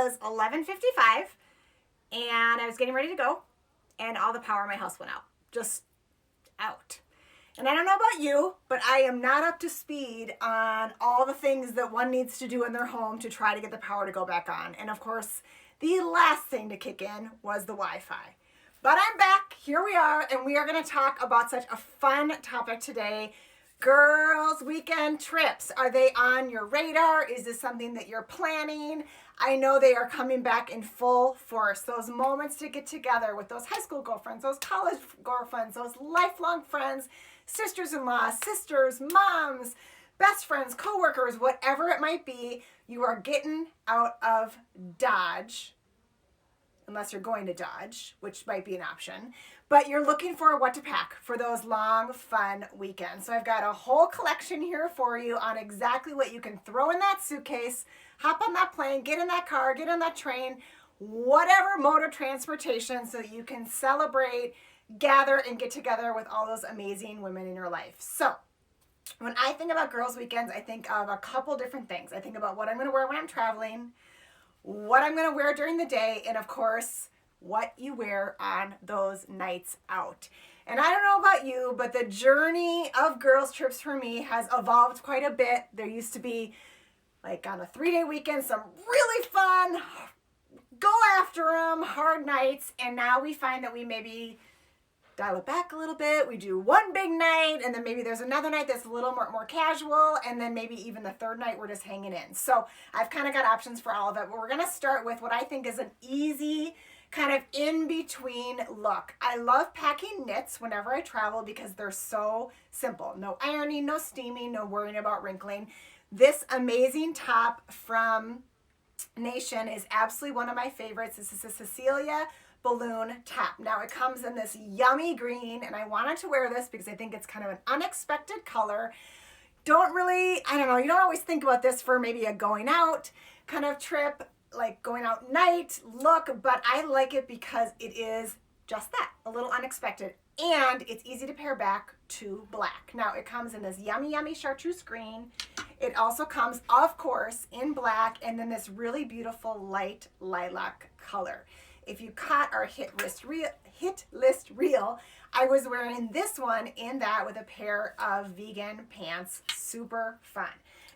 was 11:55 and I was getting ready to go and all the power in my house went out. Just out. And I don't know about you, but I am not up to speed on all the things that one needs to do in their home to try to get the power to go back on. And of course, the last thing to kick in was the Wi-Fi. But I'm back, here we are, and we are gonna talk about such a fun topic today. Girls' weekend trips. Are they on your radar? Is this something that you're planning? I know they are coming back in full force. Those moments to get together with those high school girlfriends, those college girlfriends, those lifelong friends, sisters-in-law, sisters, moms, best friends, coworkers, whatever it might be, you are getting out of Dodge, unless you're going to Dodge, which might be an option, but you're looking for what to pack for those long, fun weekends. So I've got a whole collection here for you on exactly what you can throw in that suitcase, hop on that plane, get in that car, get on that train, whatever mode of transportation, so that you can celebrate, gather, and get together with all those amazing women in your life. So when I think about girls' weekends, I think of a couple different things. I think about what I'm going to wear when I'm traveling, what I'm going to wear during the day, and of course, what you wear on those nights out. And I don't know about you, but the journey of girls' trips for me has evolved quite a bit. There used to be, like on a 3-day weekend, some really fun, go after them, hard nights, and now we find that we maybe dial it back a little bit. We do one big night, and then maybe there's another night that's a little more casual, and then maybe even the third night we're just hanging in. So I've kind of got options for all of it, but we're going to start with what I think is an easy kind of in-between look. I love packing knits whenever I travel because they're so simple. No ironing, no steaming, no worrying about wrinkling. This amazing top from Nation is absolutely one of my favorites. This is a Cecilia balloon top. Now it comes in this yummy green, and I wanted to wear this because I think it's kind of an unexpected color. Don't really, I don't know, you don't always think about this for maybe a going out kind of trip, like going out night look, but I like it because it is just that, a little unexpected, and it's easy to pair back to black. Now it comes in this yummy chartreuse green. It also comes, of course, in black, and then this really beautiful light lilac color. If you caught our hit list reel, I was wearing this one in that with a pair of vegan pants. Super fun.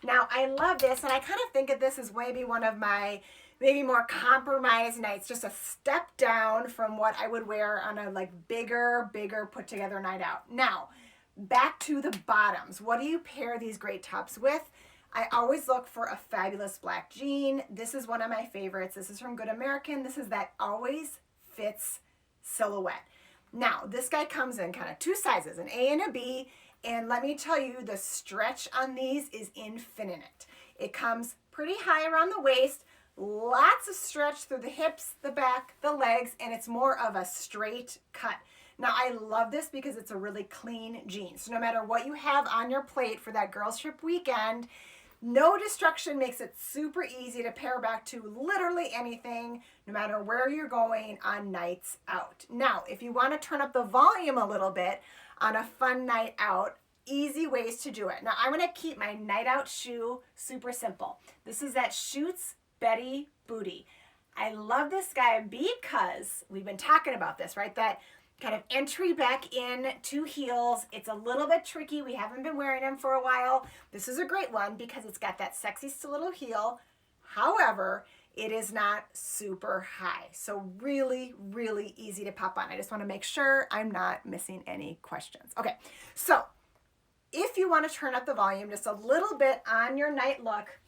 Now, I love this, and I kind of think of this as maybe one of my maybe more compromised nights, just a step down from what I would wear on a like bigger put together night out. Now, back to the bottoms. What do you pair these great tops with? I always look for a fabulous black jean. This is one of my favorites. This is from Good American. This is that always fits silhouette. Now, this guy comes in kind of two sizes, an A and a B, and let me tell you, the stretch on these is infinite. It comes pretty high around the waist, lots of stretch through the hips, the back, the legs, and it's more of a straight cut. Now, I love this because it's a really clean jean. So no matter what you have on your plate for that girls trip weekend, no destruction makes it super easy to pair back to literally anything, no matter where you're going on nights out. Now, if you want to turn up the volume a little bit on a fun night out, easy ways to do it. Now, I'm going to keep my night out shoe super simple. This is that Schutz Betty Booty. I love this guy because we've been talking about this, right? That kind of entry back in to heels. It's a little bit tricky. We haven't been wearing them for a while. This is a great one because it's got that sexy stiletto heel. However, it is not super high. So really easy to pop on. I just want to make sure I'm not missing any questions. Okay, so if you want to turn up the volume just a little bit on your night look,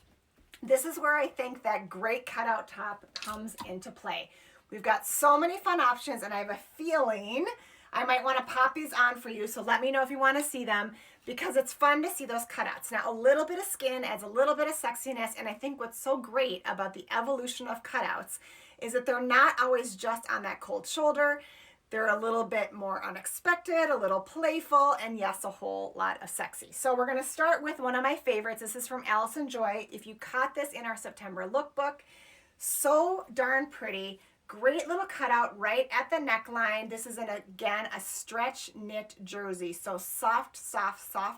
this is where I think that great cutout top comes into play. We've got so many fun options, and I have a feeling I might want to pop these on for you, so let me know if you want to see them, because it's fun to see those cutouts. Now, a little bit of skin adds a little bit of sexiness, and I think what's so great about the evolution of cutouts is that they're not always just on that cold shoulder. They're a little bit more unexpected, a little playful, and yes, a whole lot of sexy. So we're going to start with one of my favorites. This is from Allison Joy. If you caught this in our September lookbook, so darn pretty. Great little cutout right at the neckline. This is, again, a stretch knit jersey. So soft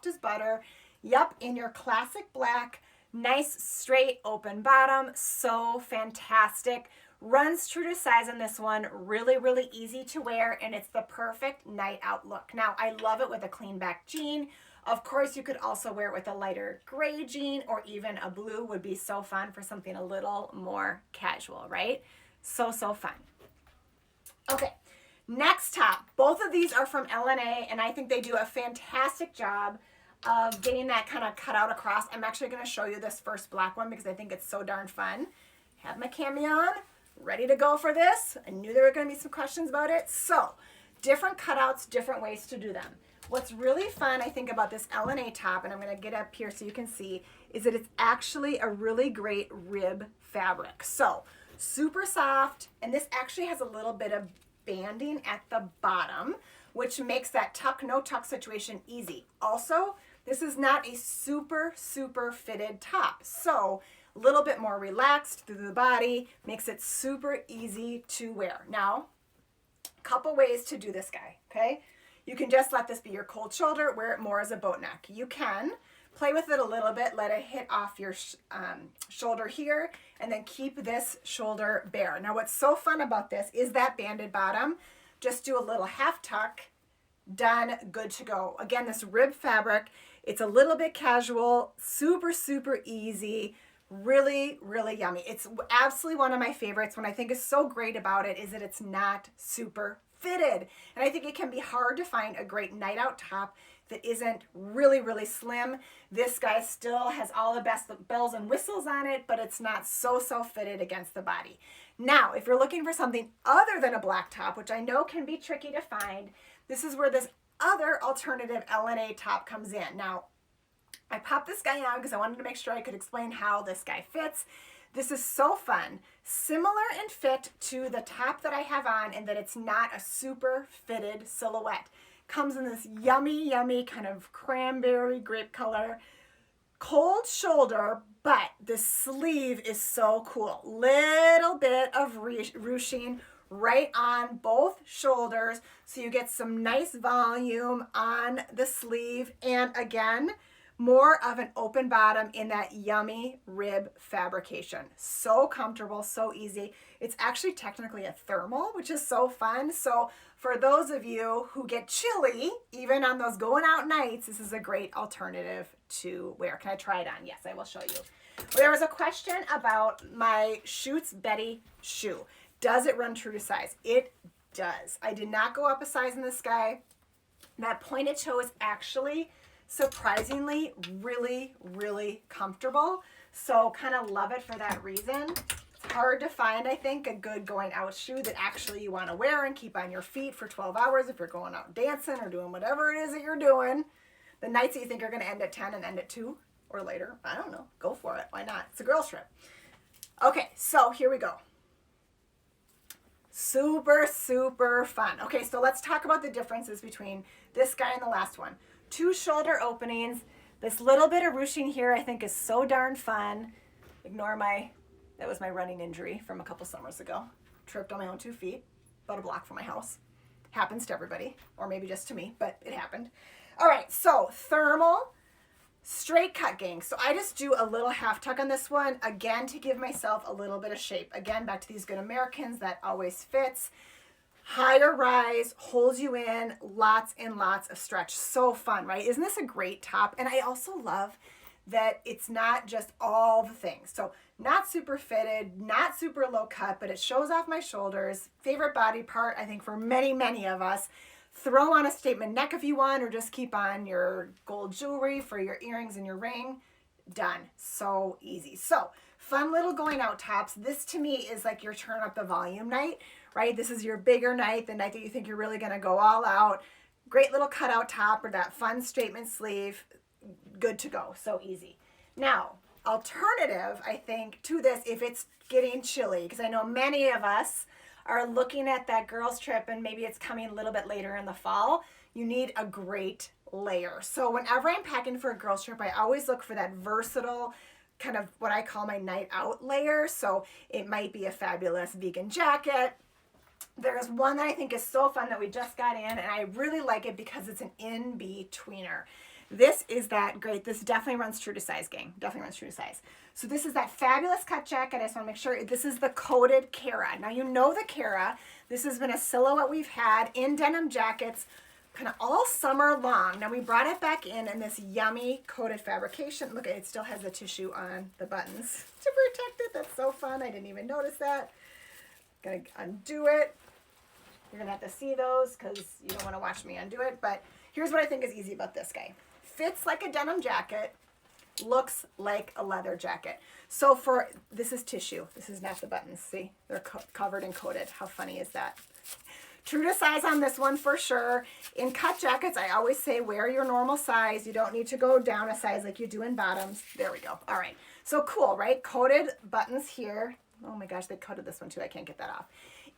as butter. Yep, in your classic black, Nice, straight, open bottom. So fantastic. Runs true to size on this one. Really, really easy to wear, and it's the perfect night out look. Now, I love it with a clean back jean. Of course, you could also wear it with a lighter gray jean, or even a blue would be so fun for something a little more casual, right? So, so fun. Okay, next top. Both of these are from LNA, and I think they do a fantastic job of getting that kind of cut out across. I'm actually going to show you this first black one because I think it's so darn fun. Have my cami on, ready to go for this. I knew there were going to be some questions about it. So, different cutouts, different ways to do them. What's really fun, I think, about this LNA top, and I'm going to get up here so you can see, is that it's actually a really great rib fabric. So, super soft, and this actually has a little bit of banding at the bottom, which makes that tuck, no tuck situation easy. Also, this is not a super, super fitted top. So, a little bit more relaxed through the body, makes it super easy to wear. Now, a couple ways to do this guy, okay? You can just let this be your cold shoulder, wear it more as a boat neck. You can play with it a little bit, let it hit off your shoulder here, and then keep this shoulder bare. Now, what's so fun about this is that banded bottom. Just do a little half tuck, done, good to go. Again, this rib fabric, it's a little bit casual, super, super easy, really, really yummy. It's absolutely one of my favorites. What I think is so great about it is that it's not super fitted. And I think it can be hard to find a great night out top that isn't really, really slim. This guy still has all the best bells and whistles on it, but it's not so fitted against the body. Now, if you're looking for something other than a black top, which I know can be tricky to find, this is where this other alternative LNA top comes in. Now, I popped this guy on because I wanted to make sure I could explain how this guy fits. This is so fun. Similar in fit to the top that I have on, in that it's not a super fitted silhouette. Comes in this yummy, yummy kind of cranberry grape color. Cold shoulder, but the sleeve is so cool. Little bit of ruching right on both shoulders, so you get some nice volume on the sleeve. And again, more of an open bottom in that yummy rib fabrication. So comfortable, so easy. It's actually technically a thermal, which is so fun. So for those of you who get chilly, even on those going out nights, this is a great alternative to wear. Can I try it on? Yes, I will show you. There was a question about my Schutz Betty shoe. Does it run true to size? It does. I did not go up a size in this guy. That pointed toe is actually surprisingly really, really comfortable. So kind of love it for that reason. It's hard to find, I think, a good going out shoe that actually you want to wear and keep on your feet for 12 hours if you're going out dancing or doing whatever it is that you're doing. The nights that you think you're going to end at 10 and end at 2 or later, I don't know, go for it. Why not? It's a girl's trip. Okay, so here we go. Super, super fun. Okay, so let's talk about the differences between this guy and the last one. 2 shoulder openings. This little bit of ruching here I think is so darn fun. Ignore that was my running injury from a couple summers ago. Tripped on my own 2 feet, about a block from my house. Happens to everybody, or maybe just to me, but it happened. All right, so thermal, straight cut gang. So I just do a little half tuck on this one, again, to give myself a little bit of shape. Again, back to these Good Americans, that always fits. Higher rise, holds you in, lots and lots of stretch. So fun, right? Isn't this a great top? And I also love that it's not just all the things. So not super fitted, not super low cut, but it shows off my shoulders. Favorite body part, I think, for many, many of us. Throw on a statement neck if you want, or just keep on your gold jewelry for your earrings and your ring. Done. So easy. So fun little going out tops. This to me is like your turn up the volume night, right? This is your bigger night, the night that you think you're really going to go all out. Great little cutout top or that fun statement sleeve. Good to go. So easy. Now, alternative, I think, to this, if it's getting chilly, because I know many of us are looking at that girls trip and maybe it's coming a little bit later in the fall, you need a great layer. So whenever I'm packing for a girls trip, I always look for that versatile kind of what I call my night out layer. So it might be a fabulous vegan jacket. There's one that I think is so fun that we just got in, and I really like it because it's an in-betweener. This is that great. This definitely runs true to size, gang. Definitely runs true to size. So this is that fabulous cut jacket. I just want to make sure this is the coated Cara. Now you know the Cara. This has been a silhouette we've had in denim jackets kind of all summer long. Now we brought it back in this yummy coated fabrication. Look, it still has the tissue on the buttons to protect it. That's so fun. I didn't even notice that. Gonna undo it. You're gonna have to see those because you don't want to watch me undo it. But here's what I think is easy about this guy. Fits like a denim jacket, looks like a leather jacket. So this is tissue. This is not the buttons. See, they're covered and coated. How funny is that? True to size on this one for sure. In cut jackets, I always say wear your normal size. You don't need to go down a size like you do in bottoms. There we go. All right. So cool, right? Coated buttons here. Oh my gosh, they coated this one too. I can't get that off.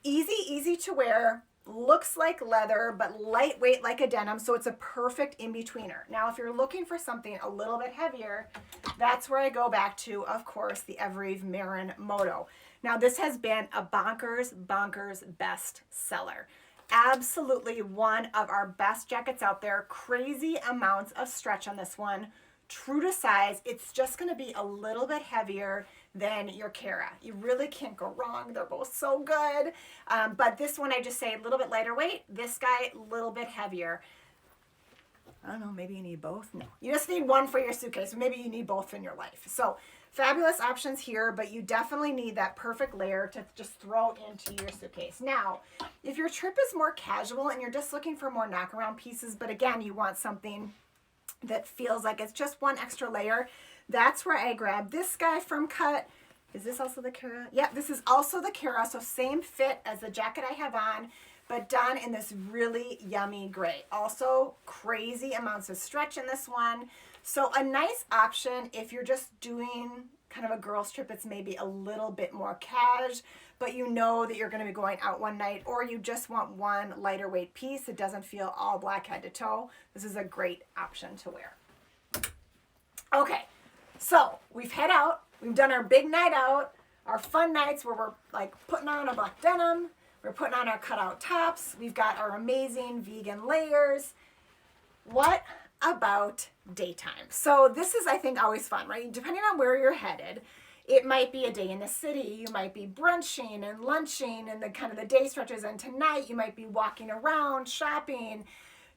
Easy to wear. Looks like leather, but lightweight like a denim, so it's a perfect in-betweener. Now, if you're looking for something a little bit heavier, that's where I go back to, of course, the Evereve Marin Moto. Now, this has been a bonkers best seller. Absolutely one of our best jackets out there. Crazy amounts of stretch on this one. True to size. It's just going to be a little bit heavier than your Cara. You really can't go wrong. They're both so good. But this one, I just say a little bit lighter weight. This guy, a little bit heavier. I don't know, maybe you need both. No, you just need one for your suitcase. Maybe you need both in your life. So fabulous options here, but you definitely need that perfect layer to just throw into your suitcase. Now, if your trip is more casual and you're just looking for more knockaround pieces, but again, you want something that feels like it's just one extra layer, that's where I grab this guy from Cut. Is this also the Cara? Yeah, this is also the Cara, so same fit as the jacket I have on, but done in this really yummy gray. Also, crazy amounts of stretch in this one. So a nice option if you're just doing kind of a girl's trip, it's maybe a little bit more cash, but you know that you're going to be going out one night, or you just want one lighter weight piece that doesn't feel all black head to toe. This is a great option to wear. Okay, so we've head out. We've done our big night out, our fun nights where we're like putting on a black denim. We're putting on our cutout tops. We've got our amazing vegan layers. What about daytime? So this is, I think, always fun, right? Depending on where you're headed, it might be a day in the city. You might be brunching and lunching and the kind of the day stretches. And tonight you might be walking around, shopping,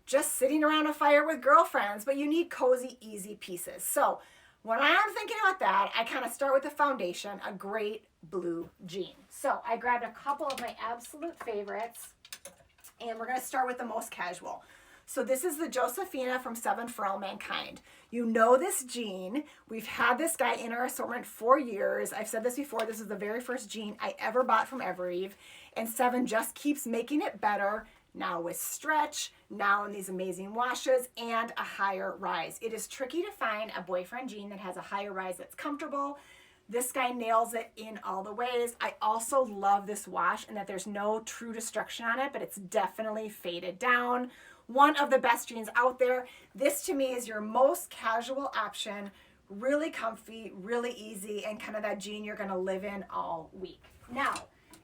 just sitting around a fire with girlfriends, but you need cozy, easy pieces. So when I'm thinking about that, I kind of start with the foundation, a great blue jean. So I grabbed a couple of my absolute favorites, and we're going to start with the most casual. So this is the Josefina from 7 For All Mankind. You know this jean. We've had this guy in our assortment for years. I've said this before. This is the very first jean I ever bought from Evereve, and 7 just keeps making it better. Now with stretch, now in these amazing washes, and a higher rise. It is tricky to find a boyfriend jean that has a higher rise that's comfortable. This guy nails it in all the ways. I also love this wash and that there's no true destruction on it, but it's definitely faded down. One of the best jeans out there. This to me is your most casual option. Really comfy, really easy, and kind of that jean you're gonna live in all week. Now,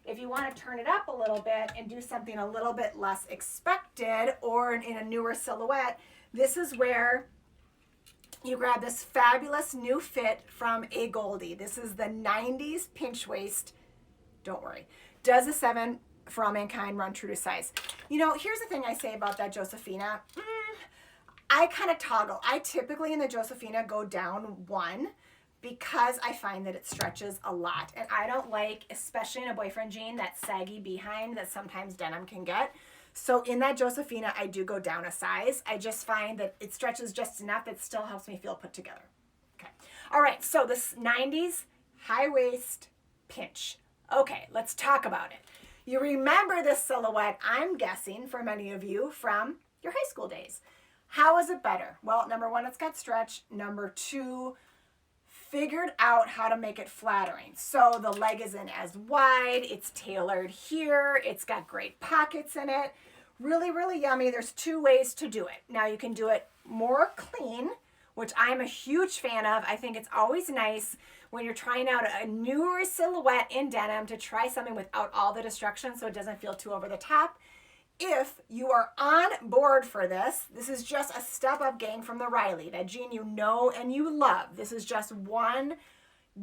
if you want to turn it up a little bit and do something a little bit less expected or in a newer silhouette, this is where you grab this fabulous new fit from A Goldie. This is the 90s pinch waist. Don't worry. Does a 7 For All Mankind run true to size? You know, here's the thing I say about that Josefina. I kind of toggle. I typically in the Josefina go down 1 because I find that it stretches a lot. And I don't like, especially in a boyfriend jean, that saggy behind that sometimes denim can get. So in that Josefina, I do go down a size. I just find that it stretches just enough. It still helps me feel put together. Okay. All right, so this 90s high waist pinch. Okay, let's talk about it. You remember this silhouette, I'm guessing, for many of you from your high school days. How is it better? Well, number 1, it's got stretch. Number 2, figured out how to make it flattering. So the leg isn't as wide, it's tailored here, it's got great pockets in it. Really, really yummy. There's 2 ways to do it. Now you can do it more clean, which I'm a huge fan of. I think it's always nice when you're trying out a newer silhouette in denim to try something without all the destruction so it doesn't feel too over the top. if you are on board for this, this is just a step up gang from the Riley, that jean you know and you love. This is just one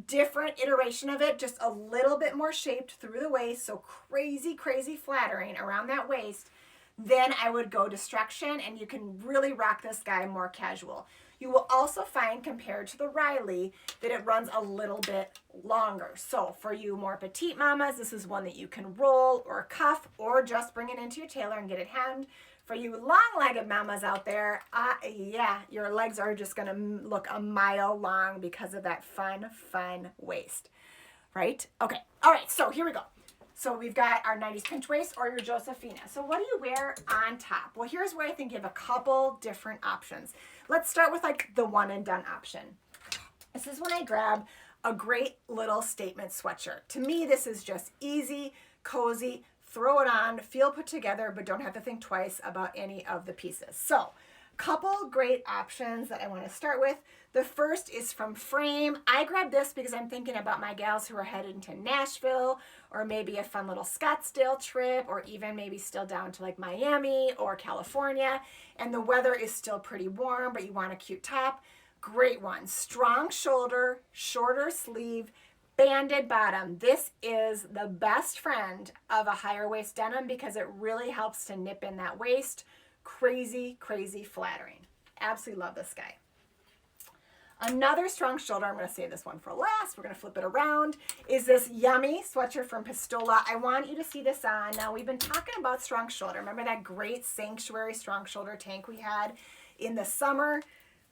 different iteration of it, just a little bit more shaped through the waist, so crazy, crazy flattering around that waist. Then I would go Destruction, and you can really rock this guy more casual. You will also find, compared to the Riley, that it runs a little bit longer. So for you more petite mamas, this is one that you can roll or cuff or just bring it into your tailor and get it hemmed. For you long-legged mamas out there, yeah, your legs are just gonna look a mile long because of that fun waist, right? Okay, all right, so here we go. So we've got our 90s pinch waist or your Josephina. So what do you wear on top? Well, here's where I think you have a couple different options. Let's start with like the one and done option. This is when I grab a great little statement sweatshirt. To me, this is just easy, cozy, throw it on, feel put together, but don't have to think twice about any of the pieces. So couple great options that I want to start with. The first is from Frame. I grabbed this because I'm thinking about my gals who are headed to Nashville, or maybe a fun little Scottsdale trip, or even maybe still down to like Miami or California, and the weather is still pretty warm, but you want a cute top. Great one. Strong shoulder, shorter sleeve, banded bottom. This is the best friend of a higher waist denim because it really helps to nip in that waist. Crazy, crazy flattering. Absolutely love this guy. Another strong shoulder, I'm going to save this one for last, we're going to flip it around, is this yummy sweatshirt from Pistola. I want you to see this on. Now, we've been talking about strong shoulder. Remember that great Sanctuary strong shoulder tank we had in the summer?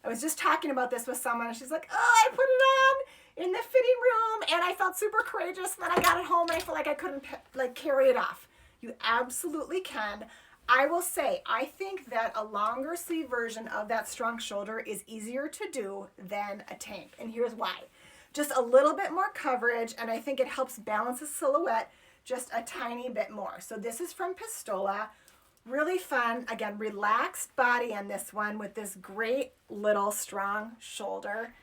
I was just talking about this with someone, and she's like, oh, I put it on in the fitting room, and I felt super courageous, and then I got it home, and I felt like I couldn't like carry it off. You absolutely can. I will say, I think that a longer sleeve version of that strong shoulder is easier to do than a tank. And here's why. Just a little bit more coverage, and I think it helps balance the silhouette just a tiny bit more. So this is from Pistola. Really fun. Again, relaxed body on this one with this great little strong shoulder.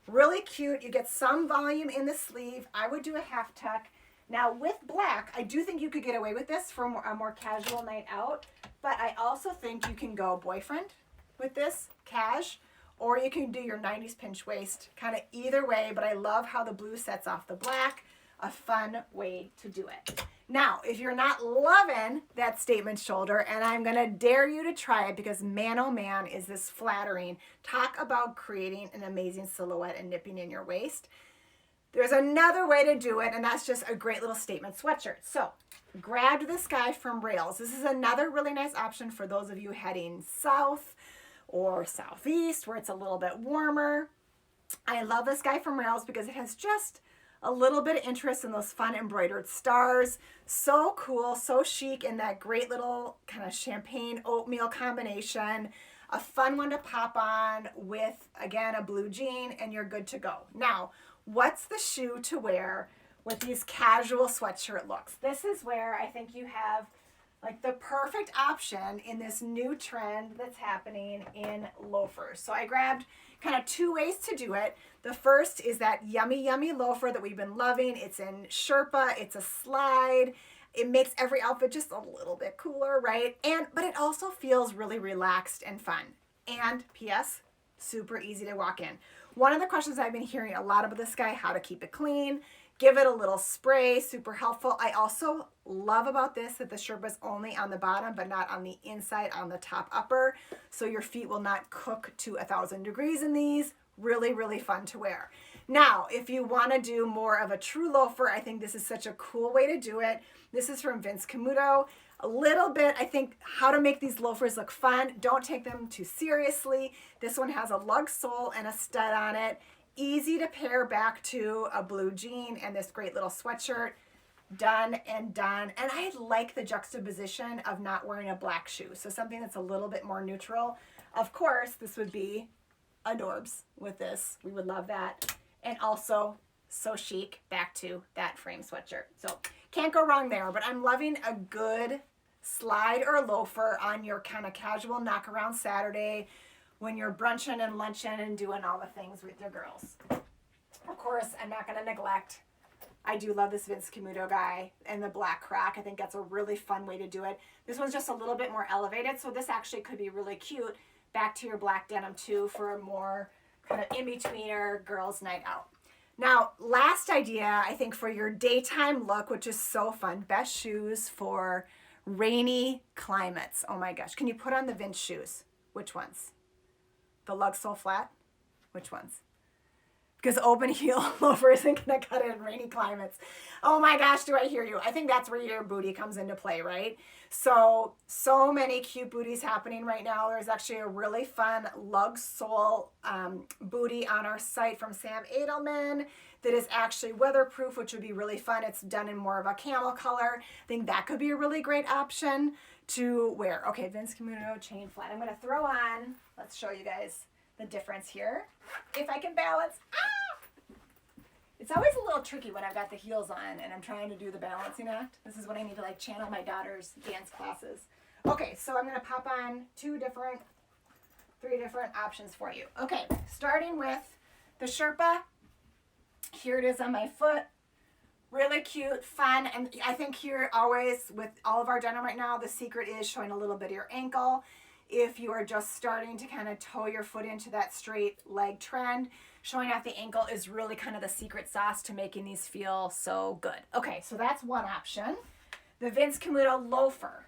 Really cute. You get some volume in the sleeve. I would do a half tuck. Now with black, I do think you could get away with this for a more casual night out, but I also think you can go boyfriend with this, cash, or you can do your 90s pinch waist, kind of either way, but I love how the blue sets off the black. A fun way to do it. Now, if you're not loving that statement shoulder, and I'm going to dare you to try it because man, oh man, is this flattering. Talk about creating an amazing silhouette and nipping in your waist. There's another way to do it, and that's just a great little statement sweatshirt. So, grabbed this guy from Rails. This is another really nice option for those of you heading south or southeast where it's a little bit warmer. I love this guy from Rails because it has just a little bit of interest in those fun embroidered stars. So cool, so chic in that great little kind of champagne oatmeal combination. A fun one to pop on with, again, a blue jean, and you're good to go. Now, what's the shoe to wear with these casual sweatshirt looks? This is where I think you have like the perfect option in this new trend that's happening in loafers. So I grabbed kind of two ways to do it. The first is that yummy, yummy loafer that we've been loving. It's in Sherpa, it's a slide. It makes every outfit just a little bit cooler, right? But it also feels really relaxed and fun. And P.S., super easy to walk in. One of the questions I've been hearing a lot about this guy, how to keep it clean, give it a little spray, super helpful. I also love about this that the Sherpa is only on the bottom, but not on the inside, on the top upper. So your feet will not cook to 1,000 degrees in these. Really, really fun to wear. Now, if you want to do more of a true loafer, I think this is such a cool way to do it. This is from Vince Camuto. A little bit, I think, how to make these loafers look fun. Don't take them too seriously. This one has a lug sole and a stud on it. Easy to pair back to a blue jean and this great little sweatshirt. Done and done. And I like the juxtaposition of not wearing a black shoe. So something that's a little bit more neutral. Of course, this would be adorbs with this. We would love that. And also so chic back to that frame sweatshirt. So can't go wrong there, but I'm loving a good slide or loafer on your kind of casual knock around Saturday when you're brunching and lunching and doing all the things with your girls. Of course, I'm not going to neglect I do love this Vince Camuto guy and the black croc. I think that's a really fun way to do it. This one's just a little bit more elevated, so this actually could be really cute back to your black denim too for a more kind of in-betweener girls' night out. Now, last idea, I think, for your daytime look, which is so fun, best shoes for rainy climates. Oh my gosh. Can you put on the Vince shoes? Which ones? The lug sole flat? Which ones? Because open heel loafer isn't going to cut it in rainy climates. Oh my gosh, do I hear you? I think that's where your booty comes into play, right? So many cute booties happening right now. There's actually a really fun lug sole booty on our site from Sam Edelman that is actually weatherproof, which would be really fun. It's done in more of a camel color. I think that could be a really great option to wear. Okay, Vince Camuto chain flat. I'm going to throw on, let's show you guys the difference here. If I can balance. Ah! It's always a little tricky when I've got the heels on and I'm trying to do the balancing act. This is when I need to like channel my daughter's dance classes. Okay, so I'm going to pop on three different options for you. Okay, starting with the Sherpa. Here it is on my foot. Really cute, fun, and I think here always with all of our denim right now, the secret is showing a little bit of your ankle. If you are just starting to kind of toe your foot into that straight leg trend, showing off the ankle is really kind of the secret sauce to making these feel so good. Okay, so that's one option. The Vince Camuto loafer.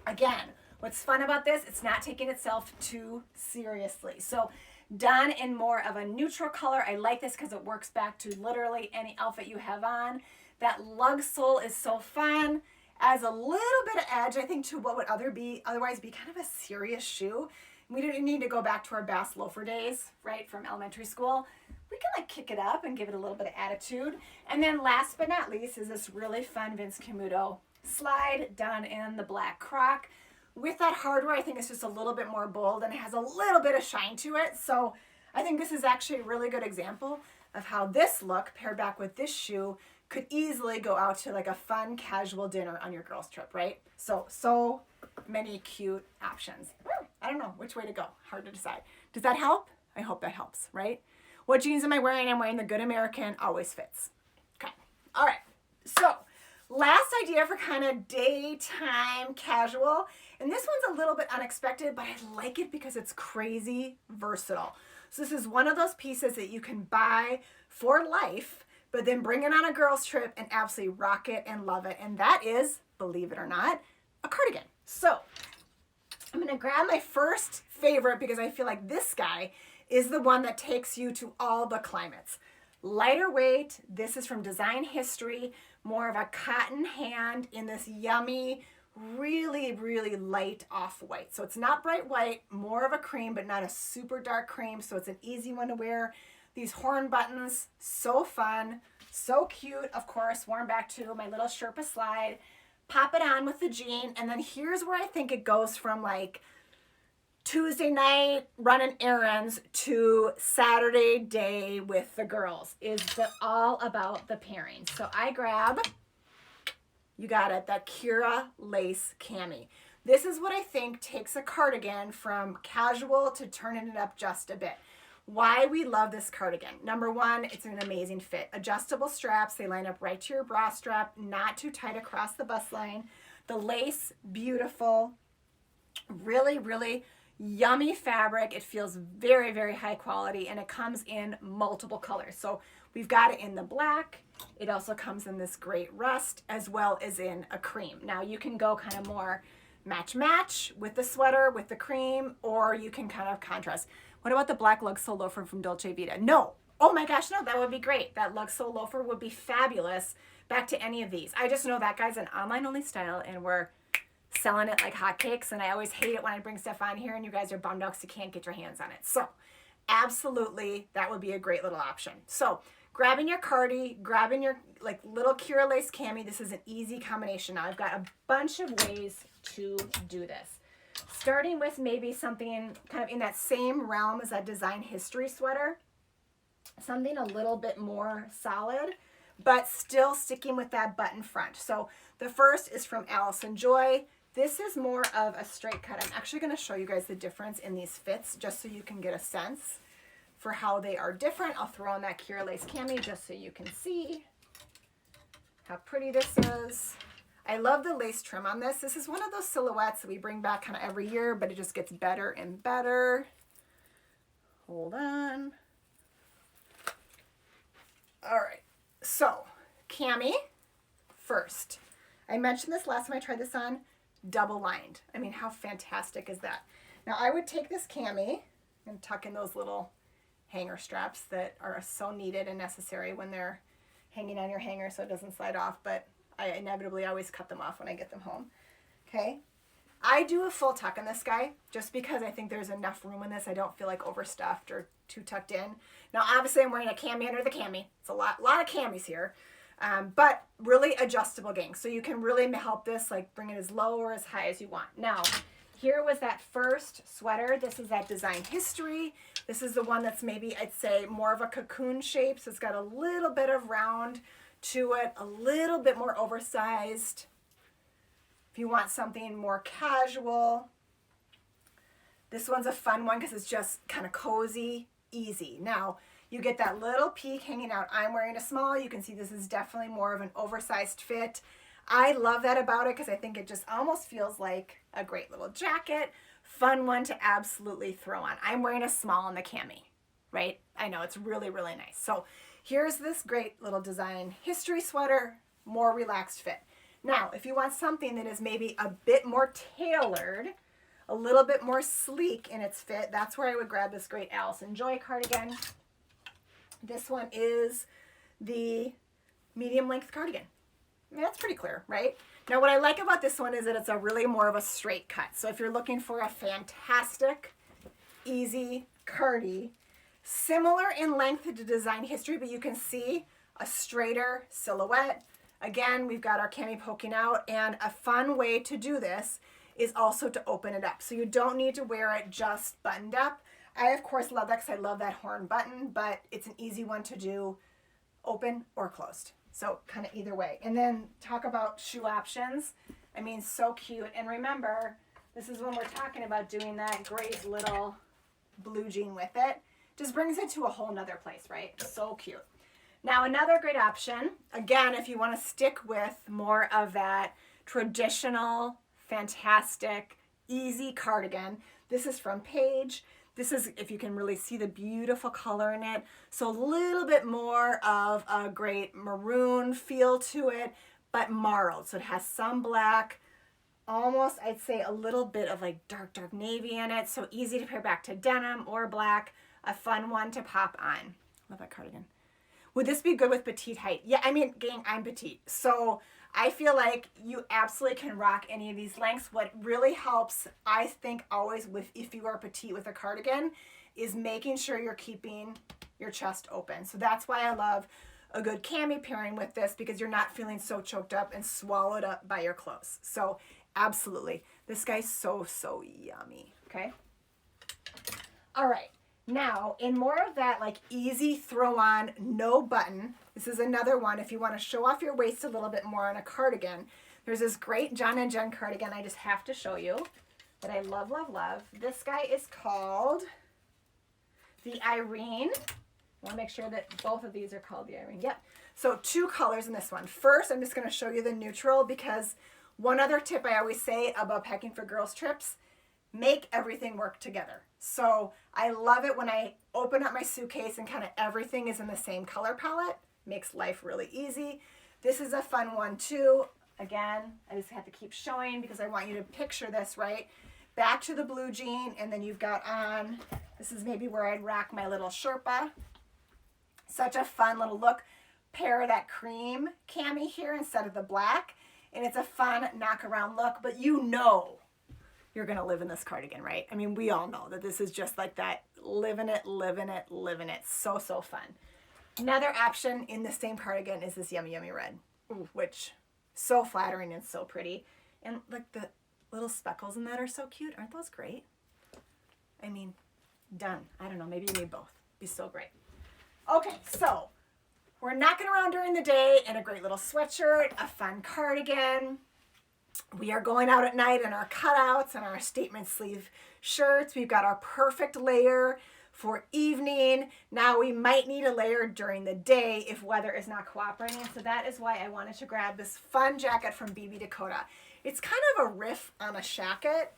Again, what's fun about this, it's not taking itself too seriously. So done in more of a neutral color. I like this because it works back to literally any outfit you have on. That lug sole is so fun. Adds a little bit of edge, I think, to what would otherwise be kind of a serious shoe. We don't need to go back to our Bass loafer days, right, from elementary school. We can like kick it up and give it a little bit of attitude. And then last but not least is this really fun Vince Camuto slide done in the black croc. With that hardware, I think it's just a little bit more bold and it has a little bit of shine to it. So I think this is actually a really good example of how this look paired back with this shoe could easily go out to like a fun casual dinner on your girls trip, right? So many cute options. I don't know which way to go. Hard to decide. Does that help? I hope that helps, right? What jeans am I wearing? I'm wearing the Good American, always fits. Okay. All right. So last idea for kind of daytime casual. And this one's a little bit unexpected, but I like it because it's crazy versatile. So this is one of those pieces that you can buy for life, but then bring it on a girls trip and absolutely rock it and love it. And that is, believe it or not, a cardigan. So I'm going to grab my first favorite because I feel like this guy is the one that takes you to all the climates. Lighter weight. This is from Design History, more of a cotton hand in this yummy, really, really light off-white. So it's not bright white, more of a cream, but not a super dark cream. So it's an easy one to wear. These horn buttons, so fun, so cute. Of course, worn back to my little Sherpa slide. Pop it on with the jean. And then here's where I think it goes from like Tuesday night running errands to Saturday day with the girls. Is all about the pairing. So I grab, you got it, that Kira lace cami. This is what I think takes a cardigan from casual to turning it up just a bit. Why we love this cardigan. Number one, it's an amazing fit. Adjustable straps, they line up right to your bra strap, not too tight across the bust line. The lace, beautiful, really, really yummy fabric. It feels very, very high quality, and it comes in multiple colors. So we've got it in the black. It also comes in this great rust, as well as in a cream. Now you can go kind of more match with the sweater, with the cream, or you can kind of contrast. What about the black lug sole loafer from Dolce Vita? No. Oh my gosh, no, that would be great. That lug sole loafer would be fabulous back to any of these. I just know that guy's an online only style and we're selling it like hotcakes, and I always hate it when I bring stuff on here and you guys are bummed out because you can't get your hands on it. So absolutely, that would be a great little option. So grabbing your cardi, grabbing your like little Kira lace cami, this is an easy combination. Now I've got a bunch of ways to do this. Starting with maybe something kind of in that same realm as that Design History sweater. Something a little bit more solid, but still sticking with that button front. So the first is from Allison Joy. This is more of a straight cut. I'm actually going to show you guys the difference in these fits just so you can get a sense for how they are different. I'll throw on that Kira lace cami just so you can see. how pretty this is. I love the lace trim on this. This is one of those silhouettes that we bring back kind of every year, but it just gets better and better. Hold on. All right, so cami first. I mentioned this last time I tried this on, double lined. I mean, how fantastic is that? Now I would take this cami and tuck in those little hanger straps that are so needed and necessary when they're hanging on your hanger so it doesn't slide off, but I inevitably always cut them off when I get them home. Okay, I do a full tuck on this guy just because I think there's enough room in this. I don't feel like overstuffed or too tucked in. Now obviously I'm wearing a cami under the cami. It's a lot of camis here, but really adjustable gang. So you can really help this, like bring it as low or as high as you want. Now, here was that first sweater. This is that Design History. This is the one that's maybe, I'd say, more of a cocoon shape. So it's got a little bit of round to it, a little bit more oversized. If you want something more casual, this one's a fun one because it's just kind of cozy, easy. Now, you get that little peak hanging out. I'm wearing a small. You can see this is definitely more of an oversized fit. I love that about it because I think it just almost feels like a great little jacket. Fun one to absolutely throw on. I'm wearing a small in the cami, right? I know, it's really, really nice. So here's this great little Design History sweater, more relaxed fit. Now, if you want something that is maybe a bit more tailored, a little bit more sleek in its fit, that's where I would grab this great Allison Joy cardigan. This one is the medium length cardigan. I mean, that's pretty clear, right? Now, what I like about this one is that it's a really more of a straight cut. So if you're looking for a fantastic, easy cardi, similar in length to Design History, but you can see a straighter silhouette. Again, we've got our cami poking out, and a fun way to do this is also to open it up. So you don't need to wear it just buttoned up. I, of course, love that because I love that horn button, but it's an easy one to do open or closed. So kind of either way. And then talk about shoe options. I mean, so cute. And remember, this is when we're talking about doing that great little blue jean with it. Just brings it to a whole nother place, right? So cute. Now, another great option, again, if you want to stick with more of that traditional, fantastic, easy cardigan, this is from Paige. This is, if you can really see the beautiful color in it. So a little bit more of a great maroon feel to it, but marled. So it has some black, almost, I'd say a little bit of like dark navy in it. So easy to pair back to denim or black. A fun one to pop on. Love that cardigan. Would this be good with petite height? Yeah, I mean, gang, I'm petite. So I feel like you absolutely can rock any of these lengths. What really helps, I think, always with, if you are petite with a cardigan, is making sure you're keeping your chest open. So that's why I love a good cami pairing with this, because you're not feeling so choked up and swallowed up by your clothes. So absolutely. This guy's so, so yummy. Okay. All right. Now, in more of that like easy throw on, no button, this is another one if you want to show off your waist a little bit more on a cardigan. There's this great John and Jen cardigan I just have to show you that I love, love, love. This guy is called the Irene. I want to make sure that both of these are called the Irene. Yep. So 2 colors in this one. First, I'm just going to show you the neutral, because one other tip I always say about packing for girls' trips, make everything work together. So I love it when I open up my suitcase and kind of everything is in the same color palette. Makes life really easy. This is a fun one too. Again, I just have to keep showing because I want you to picture this, right? Back to the blue jean, and then you've got on, this is maybe where I'd rock my little Sherpa. Such a fun little look. Pair that cream cami here instead of the black, and it's a fun knock around look, but you know you're going to live in this cardigan, right? I mean, we all know that this is just like that, living it, living it, living it. So, so fun. Another option in the same cardigan is this Yummy Yummy Red, which so flattering and so pretty. And like the little speckles in that are so cute. Aren't those great? I mean, done. I don't know, maybe you need both. Be so great. Okay, so we're knocking around during the day in a great little sweatshirt, a fun cardigan. We are going out at night in our cutouts and our statement sleeve shirts. We've got our perfect layer for evening. Now we might need a layer during the day if weather is not cooperating. So that is why I wanted to grab this fun jacket from BB Dakota. It's kind of a riff on a shacket.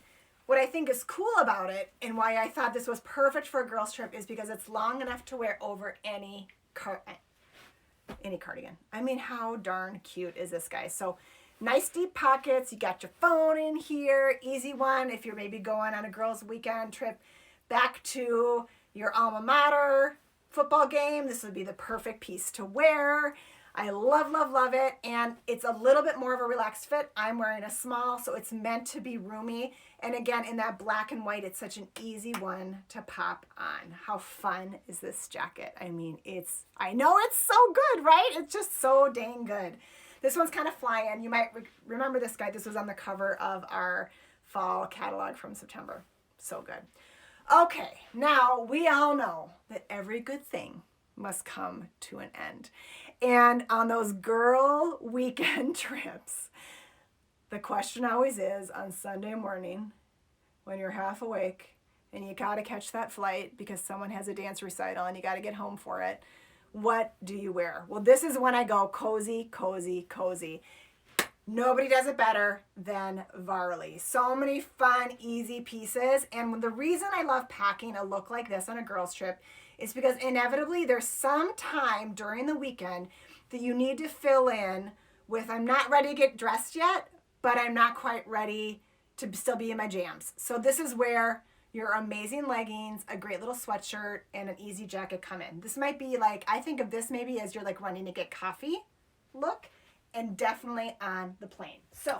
What I think is cool about it and why I thought this was perfect for a girls trip is because it's long enough to wear over any cardigan. I mean, how darn cute is this, guy? So nice deep pockets. You got your phone in here. Easy one if you're maybe going on a girls' weekend trip back to your alma mater football game. This would be the perfect piece to wear. I love, love, love it. And it's a little bit more of a relaxed fit. I'm wearing a small, so it's meant to be roomy. And again, in that black and white, it's such an easy one to pop on. How fun is this jacket? I mean, I know it's so good, right? It's just so dang good. This one's kind of flying. You might remember this guy. This was on the cover of our fall catalog from September. So good. Okay, now we all know that every good thing must come to an end. And on those girl weekend trips, the question always is on Sunday morning when you're half awake and you got to catch that flight because someone has a dance recital and you got to get home for it, what do you wear? Well, this is when I go cozy, cozy, cozy. Nobody does it better than Varley. So many fun, easy pieces. And the reason I love packing a look like this on a girls trip is because inevitably there's some time during the weekend that you need to fill in with, I'm not ready to get dressed yet, but I'm not quite ready to still be in my jams. So this is where your amazing leggings, a great little sweatshirt, and an easy jacket come in. This might be like, I think of this maybe as you're like running to get coffee look, and definitely on the plane. So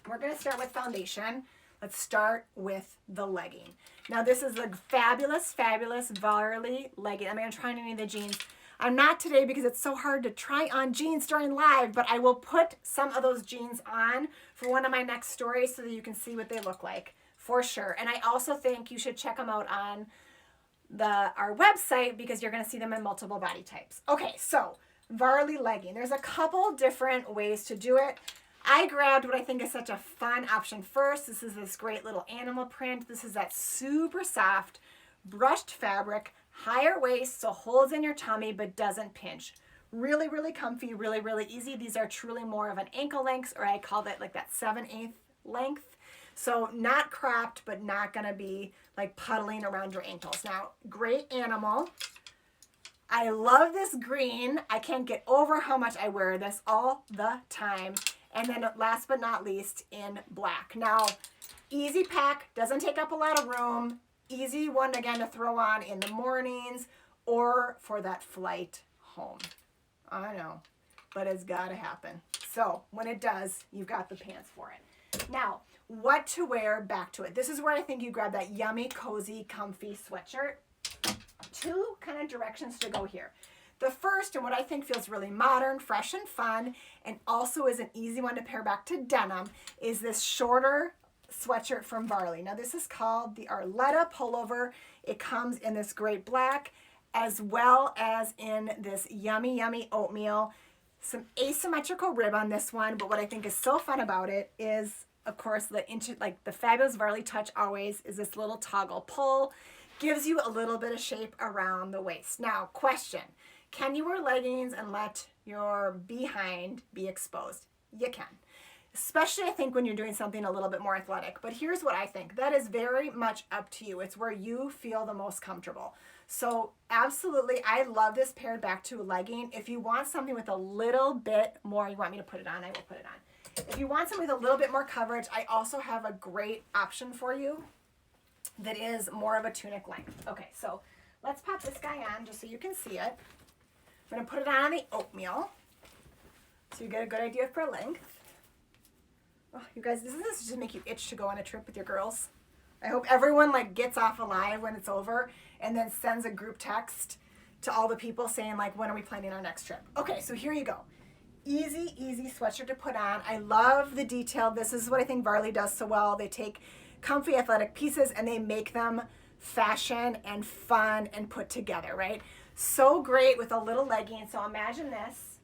we're gonna start with foundation. Let's start with the legging. Now this is a fabulous, fabulous Varley legging. I'm gonna try any of the jeans. I'm not today because it's so hard to try on jeans during live, but I will put some of those jeans on for one of my next stories so that you can see what they look like for sure. And I also think you should check them out on our website because you're gonna see them in multiple body types. Okay, so Varley legging. There's a couple different ways to do it. I grabbed what I think is such a fun option first. This is this great little animal print. This is that super soft brushed fabric, higher waist, so holds in your tummy but doesn't pinch. Really, really comfy, really, really easy. These are truly more of an ankle length, or I call that like that 7/8 length. So not cropped, but not gonna be like puddling around your ankles. Now, great animal. I love this green. I can't get over how much I wear this all the time. And then last but not least, in black. Now, easy pack, doesn't take up a lot of room. Easy one, again, to throw on in the mornings or for that flight home. I know, but it's got to happen. So when it does, you've got the pants for it. Now, what to wear back to it. This is where I think you grab that yummy, cozy, comfy sweatshirt. Two kind of directions to go here. The first, and what I think feels really modern, fresh, and fun, and also is an easy one to pair back to denim, is this shorter sweatshirt from Varley. Now this is called the Arletta pullover. It comes in this great black as well as in this yummy, yummy oatmeal. Some asymmetrical rib on this one, but what I think is so fun about it is, of course, the fabulous Varley touch always is this little toggle pull. Gives you a little bit of shape around the waist. Now, question, can you wear leggings and let your behind be exposed? You can. Especially, I think, when you're doing something a little bit more athletic. But here's what I think. That is very much up to you. It's where you feel the most comfortable. So, absolutely, I love this paired back to a legging. If you want something with a little bit more, you want me to put it on, I will put it on. If you want something with a little bit more coverage, I also have a great option for you that is more of a tunic length. Okay, so let's pop this guy on just so you can see it. I'm going to put it on the oatmeal so you get a good idea for length. Oh, you guys, doesn't this just make you itch to go on a trip with your girls? I hope everyone gets off alive when it's over and then sends a group text to all the people saying when are we planning our next trip? Okay, so here you go. Easy, easy sweatshirt to put on. I love the detail. This is what I think Varley does so well. They take comfy athletic pieces and they make them fashion and fun and put together, right? So great with a little legging. So imagine this.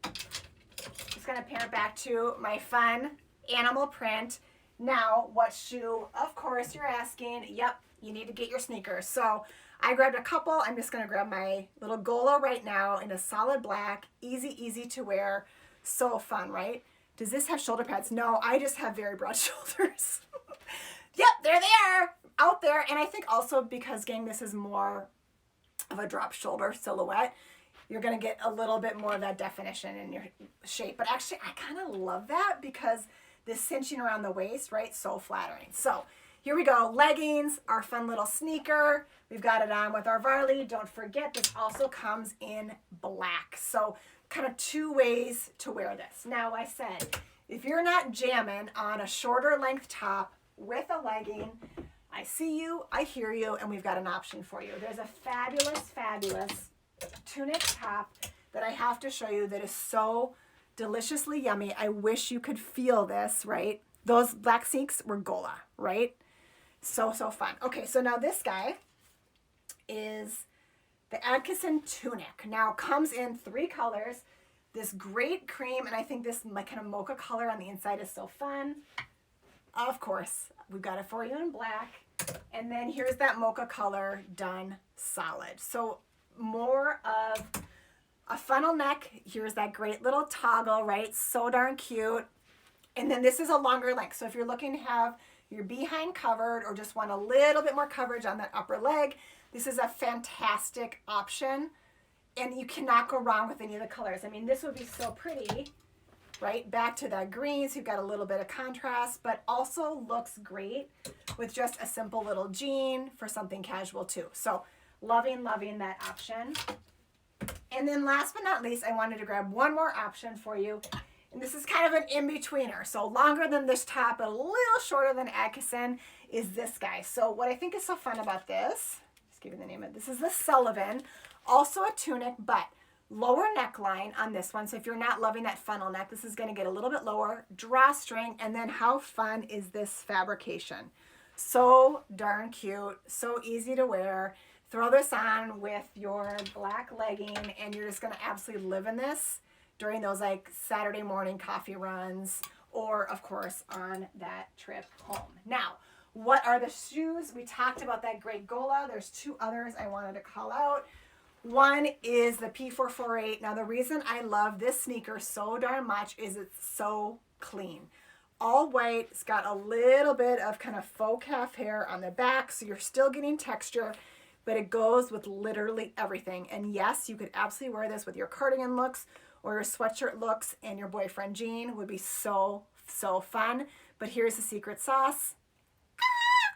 Just gonna pair it back to my fun animal print. Now, what shoe? Of course, you're asking. Yep, you need to get your sneakers. So I grabbed a couple. I'm just going to grab my little Gola right now in a solid black. Easy to wear. So fun, right? Does this have shoulder pads? No, I just have very broad shoulders. Yep, there they are out there. And I think also because, gang, this is more of a drop shoulder silhouette, you're going to get a little bit more of that definition in your shape. But actually, I kind of love that because this cinching around the waist, right? So flattering. So here we go. Leggings, our fun little sneaker. We've got it on with our Varley. Don't forget, this also comes in black. So kind of two ways to wear this. Now, I said, if you're not jamming on a shorter length top with a legging, I see you, I hear you, and we've got an option for you. There's a fabulous tunic top that I have to show you that is so deliciously yummy. I wish you could feel this, right? Those black sneaks were Gola, right? So fun. Okay, so now this guy is the Atkinson tunic. Now comes in 3 colors. This great cream, and I think this like kind of mocha color on the inside is so fun. Of course, we've got it for you in black. And then here's that mocha color done solid. So more of a funnel neck. Here's that great little toggle, right? So darn cute. And then this is a longer length. So if you're looking to have your behind covered or just want a little bit more coverage on that upper leg, this is a fantastic option. And you cannot go wrong with any of the colors. I mean, this would be so pretty, right? Back to that green, so you've got a little bit of contrast, but also looks great with just a simple little jean for something casual too. So loving that option. And then last but not least, I wanted to grab one more option for you. And this is kind of an in-betweener. So longer than this top, but a little shorter than Atkinson is this guy. So what I think is so fun about this, just give you the name of it. This is the Sullivan, also a tunic, but lower neckline on this one. So if you're not loving that funnel neck, this is going to get a little bit lower, drawstring, and then how fun is this fabrication? So darn cute, so easy to wear. Throw this on with your black legging and you're just going to absolutely live in this during those like Saturday morning coffee runs or of course on that trip home. Now, what are the shoes? We talked about that great Gola. There's 2 others I wanted to call out. One is the P448. Now, the reason I love this sneaker so darn much is it's so clean. All white. It's got a little bit of kind of faux calf hair on the back, so you're still getting texture, but it goes with literally everything. And yes, you could absolutely wear this with your cardigan looks or your sweatshirt looks, and your boyfriend jean would be so fun. But here's the secret sauce.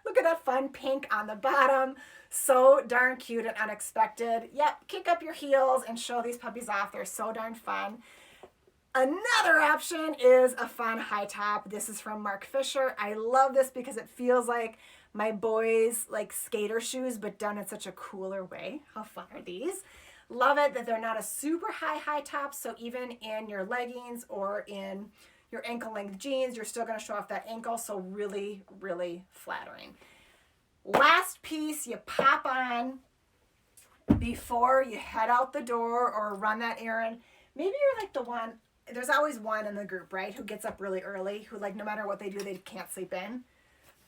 Look at that fun pink on the bottom. So darn cute and unexpected. Yep, kick up your heels and show these puppies off. They're so darn fun. Another option is a fun high top. This is from Mark Fisher. I love this because it feels like my boys' like skater shoes, but done in such a cooler way. How fun are these? Love it that they're not a super high top, so even in your leggings or in your ankle length jeans, you're still going to show off that ankle, so really flattering. Last piece you pop on before you head out the door or run that errand. Maybe you're like the one, there's always one in the group, right, who gets up really early, who like no matter what they do, they can't sleep in.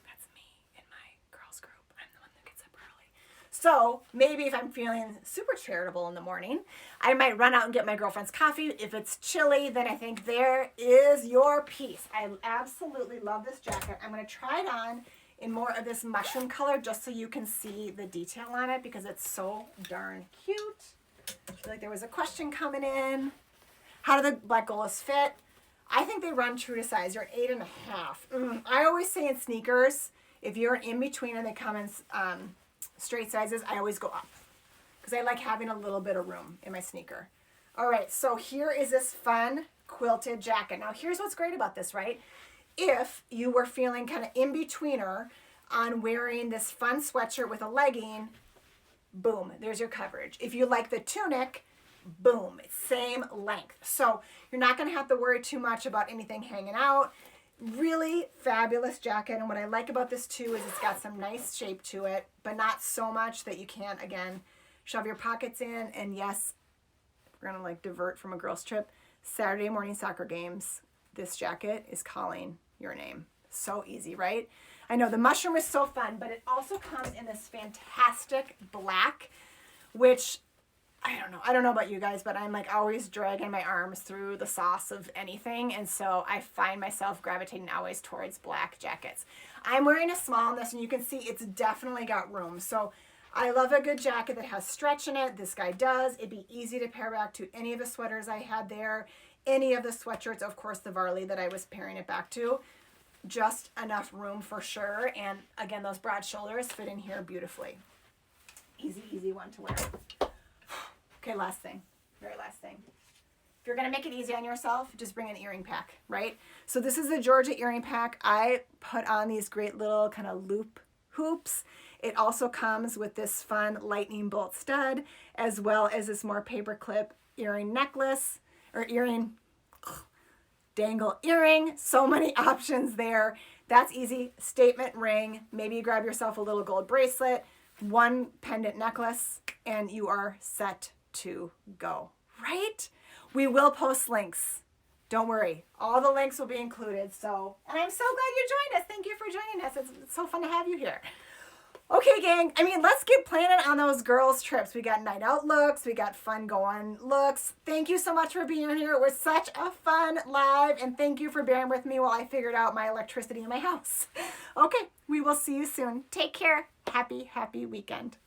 That's me in my girls group. I'm the one that gets up early. So maybe if I'm feeling super charitable in the morning, I might run out and get my girlfriend's coffee. If it's chilly, then I think there is your piece. I absolutely love this jacket. I'm going to try it on in more of this mushroom color just so you can see the detail on it because it's so darn cute. I feel like there was a question coming in. How do the black Golas fit? I think they run true to size. You're an 8.5. I always say in sneakers, if you're an in-between and they come in straight sizes, I always go up because I like having a little bit of room in my sneaker. All right, so here is this fun quilted jacket. Now, here's what's great about this, right? If you were feeling kind of in-betweener on wearing this fun sweatshirt with a legging, boom, there's your coverage. If you like the tunic, boom, same length. So you're not going to have to worry too much about anything hanging out. Really fabulous jacket. And what I like about this too is it's got some nice shape to it, but not so much that you can't, again, shove your pockets in. And yes, we're going to like divert from a girls trip. Saturday morning soccer games, this jacket is calling your name. So easy, right? I know the mushroom is so fun, but it also comes in this fantastic black, which I don't know about you guys, but I'm like always dragging my arms through the sauce of anything. And so I find myself gravitating always towards black jackets. I'm wearing a small in this, and you can see it's definitely got room. So I love a good jacket that has stretch in it. This guy does. It'd be easy to pair back to any of the sweaters I had there, any of the sweatshirts, of course, the Varley that I was pairing it back to. Just enough room for sure. And again, those broad shoulders fit in here beautifully. Easy, easy one to wear. Okay, last thing. Very last thing. If you're going to make it easy on yourself, just bring an earring pack, right? So this is the Georgia earring pack. I put on these great little kind of loop hoops. It also comes with this fun lightning bolt stud, as well as this more paperclip earring necklace, or earring, dangle earring. So many options there. That's easy. Statement ring. Maybe you grab yourself a little gold bracelet, one pendant necklace, and you are set to go, right? We will post links. Don't worry. All the links will be included. So, and I'm so glad you joined us. Thank you for joining us. It's so fun to have you here. Okay, gang. I mean, let's get planning on those girls' trips. We got night out looks. We got fun going looks. Thank you so much for being here. It was such a fun live, and thank you for bearing with me while I figured out my electricity in my house. Okay, we will see you soon. Take care. Happy weekend.